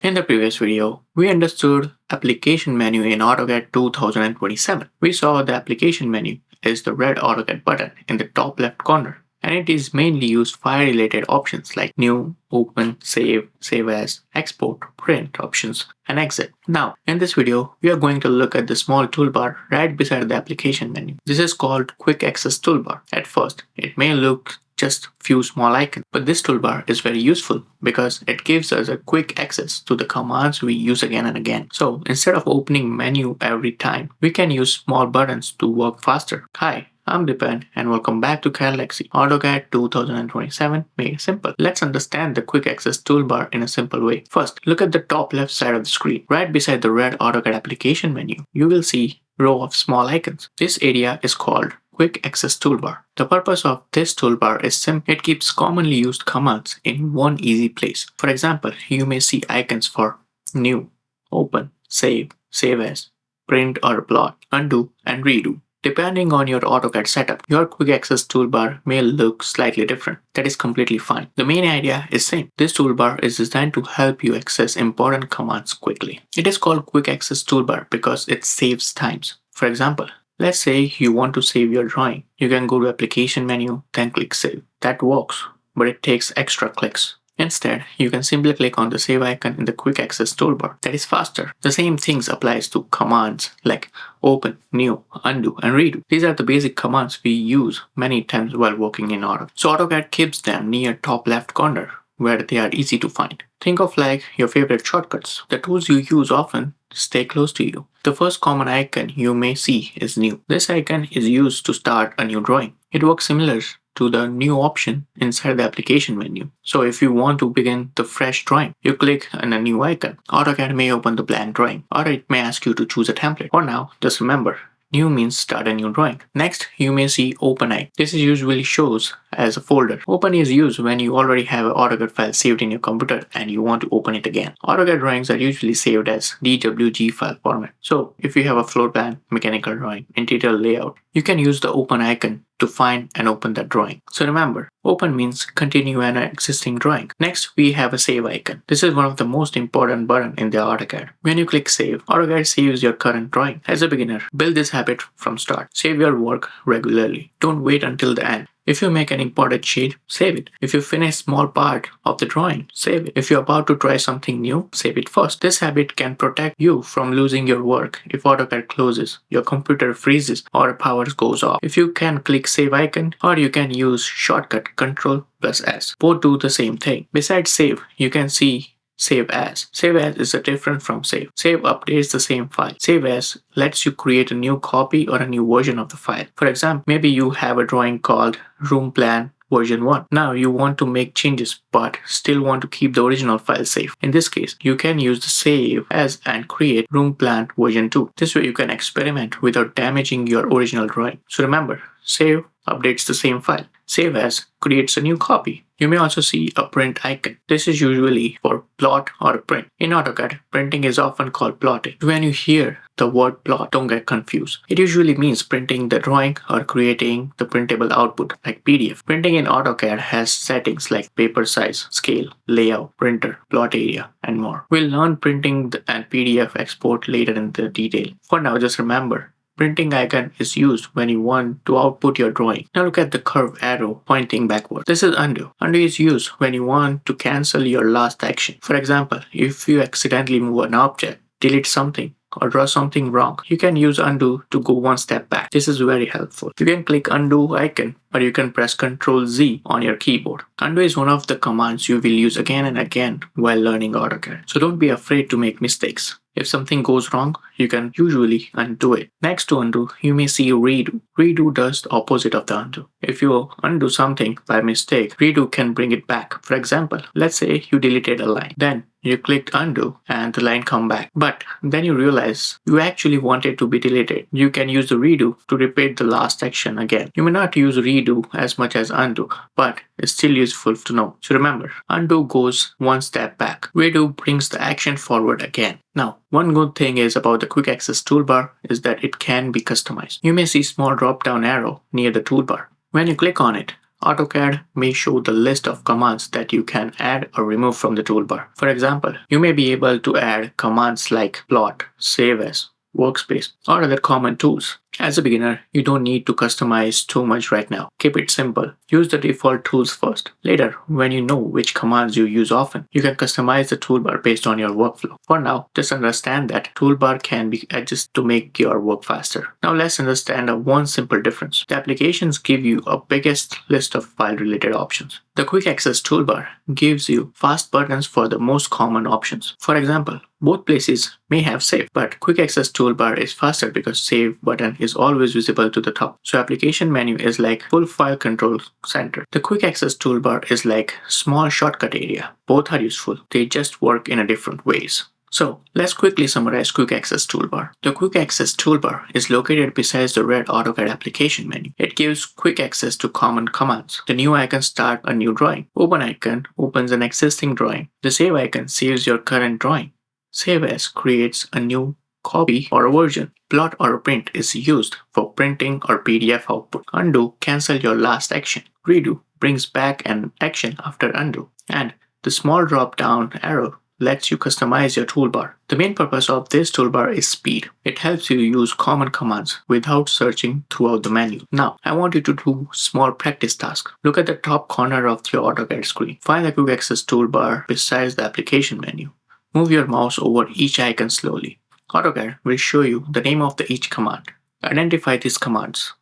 In the previous video, we understood Application Menu in AutoCAD 2027. We saw the Application Menu is the red AutoCAD button in the top left corner, and it is mainly used file-related options like New, Open, Save, Save As, Export, Print options, and Exit. Now, in this video, we are going to look at the small toolbar right beside the Application Menu. This is called Quick Access Toolbar. At first, it may look just few small icons. But this toolbar is very useful because it gives us a quick access to the commands we use again and again. So instead of opening menu every time, we can use small buttons to work faster. Hi, I'm Dipen and welcome back to Cadelyx, AutoCAD 2027 made simple. Let's understand the quick access toolbar in a simple way. First, look at the top left side of the screen. Right beside the red AutoCAD application menu, you will see a row of small icons. This area is called Quick Access Toolbar. The purpose of this toolbar is simple. It keeps commonly used commands in one easy place. For example, you may see icons for New, Open, Save, Save As, Print or Plot, Undo, and Redo. Depending on your AutoCAD setup, your Quick Access Toolbar may look slightly different. That is completely fine. The main idea is same. This toolbar is designed to help you access important commands quickly. It is called Quick Access Toolbar because it saves times. For example, let's say you want to save your drawing. You can go to Application Menu, then click Save. That works, but it takes extra clicks. Instead, you can simply click on the Save icon in the Quick Access Toolbar. That is faster. The same things applies to commands like Open, New, Undo, and Redo. These are the basic commands we use many times while working in AutoCAD. So AutoCAD keeps them near top left corner where they are easy to find. Think of like your favorite shortcuts. The tools you use often stay close to you. The first common icon you may see is New. This icon is used to start a new drawing. It works similar to the New option inside the application menu. So if you want to begin the fresh drawing, you click on a new icon. AutoCAD may open the blank drawing, or it may ask you to choose a template. For now, just remember, New means start a new drawing. Next, you may see Open icon. This is usually shows as a folder. Open is used when you already have an AutoCAD file saved in your computer and you want to open it again. AutoCAD drawings are usually saved as DWG file format. So if you have a floor plan, mechanical drawing, interior layout, you can use the Open icon to find and open that drawing. So remember, Open means continue an existing drawing. Next, we have a Save icon. This is one of the most important buttons in the AutoCAD. When you click Save, AutoCAD saves your current drawing. As a beginner, build this habit from start. Save your work regularly. Don't wait until the end. If you make an important sheet, save it. If you finish a small part of the drawing, save it. If you're about to try something new, save it first. This habit can protect you from losing your work if AutoCAD closes, your computer freezes, or power goes off. If you can click Save icon, or you can use shortcut Ctrl+S. Both do the same thing. Besides Save, you can see Save As. Save As is different from Save. Save updates the same file. Save As lets you create a new copy or a new version of the file. For example, maybe you have a drawing called Room Plan version 1. Now you want to make changes but still want to keep the original file safe. In this case, you can use the Save As and create Room Plan version 2. This way you can experiment without damaging your original drawing. So remember, Save updates the same file. Save As creates a new copy. You may also see a print icon. This is usually for plot or print. In AutoCAD, printing is often called plotting. When you hear the word plot, don't get confused. It usually means printing the drawing or creating the printable output like PDF. Printing in AutoCAD has settings like paper size, scale, layout, printer, plot area, and more. We'll learn printing and PDF export later in the detail. For now, just remember, printing icon is used when you want to output your drawing. Now look at the curved arrow pointing backward. This is Undo. Undo is used when you want to cancel your last action. For example, if you accidentally move an object, delete something, or draw something wrong, you can use Undo to go one step back. This is very helpful. You can click Undo icon, or you can press Ctrl+Z on your keyboard. Undo is one of the commands you will use again and again while learning AutoCAD. So don't be afraid to make mistakes. If something goes wrong, you can usually undo it. Next to Undo, you may see Redo. Redo does the opposite of the Undo. If you undo something by mistake, Redo can bring it back. For example, let's say you deleted a line. Then you clicked Undo and the line come back. But then you realize you actually want it to be deleted. You can use the Redo to repeat the last action again. You may not use Redo as much as Undo, but it's still useful to know. So remember, Undo goes one step back. Redo brings the action forward again. Now, one good thing is about the Quick Access Toolbar is that it can be customized. You may see small drop-down arrow near the toolbar. When you click on it, AutoCAD may show the list of commands that you can add or remove from the toolbar. For example, you may be able to add commands like plot, save as, workspace, or other common tools. As a beginner, you don't need to customize too much right now. Keep it simple. Use the default tools first. Later, when you know which commands you use often, you can customize the toolbar based on your workflow. For now, just understand that toolbar can be adjusted to make your work faster. Now let's understand one simple difference. The applications give you a biggest list of file-related options. The Quick Access Toolbar gives you fast buttons for the most common options. For example, both places may have save, but Quick Access Toolbar is faster because save button is always visible to the top. So application menu is like full file control center. The Quick Access Toolbar is like small shortcut area. Both are useful. They just work in a different ways. So let's quickly summarize Quick Access Toolbar. The Quick Access Toolbar is located beside the red AutoCAD Application Menu. It gives quick access to common commands. The new icon starts a new drawing. Open icon opens an existing drawing. The save icon saves your current drawing. Save as creates a new copy or a version. Plot or print is used for printing or PDF output. Undo cancel your last action. Redo brings back an action after undo. And the small drop down arrow lets you customize your toolbar. The main purpose of this toolbar is speed. It helps you use common commands without searching throughout the menu. Now, I want you to do small practice tasks. Look at the top corner of your AutoCAD screen. Find the Quick Access Toolbar besides the application menu. Move your mouse over each icon slowly. AutoCAD will show you the name of each command. Identify these commands.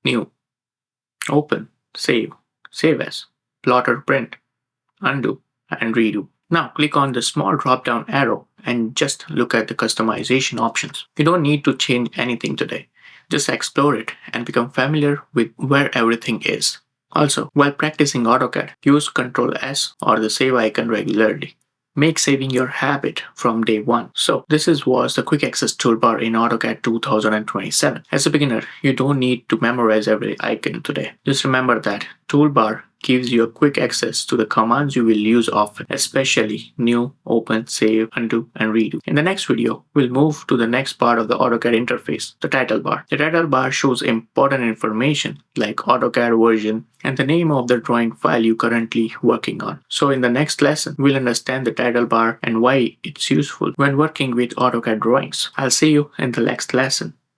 New, open, save, save as, plot or print, undo, and redo. Now click on the small drop-down arrow and just look at the customization options. You don't need to change anything today. Just explore it and become familiar with where everything is. Also, while practicing AutoCAD, use Ctrl S or the save icon regularly. Make saving your habit from day one. So this was the Quick Access Toolbar in AutoCAD 2027. As a beginner, you don't need to memorize every icon today. Just remember that toolbar gives you a quick access to the commands you will use often, especially new, open, save, undo, and redo. In the next video, we'll move to the next part of the AutoCAD interface, the title bar. The title bar shows important information like AutoCAD version and the name of the drawing file you're currently working on. So in the next lesson, we'll understand the title bar and why it's useful when working with AutoCAD drawings. I'll see you in the next lesson.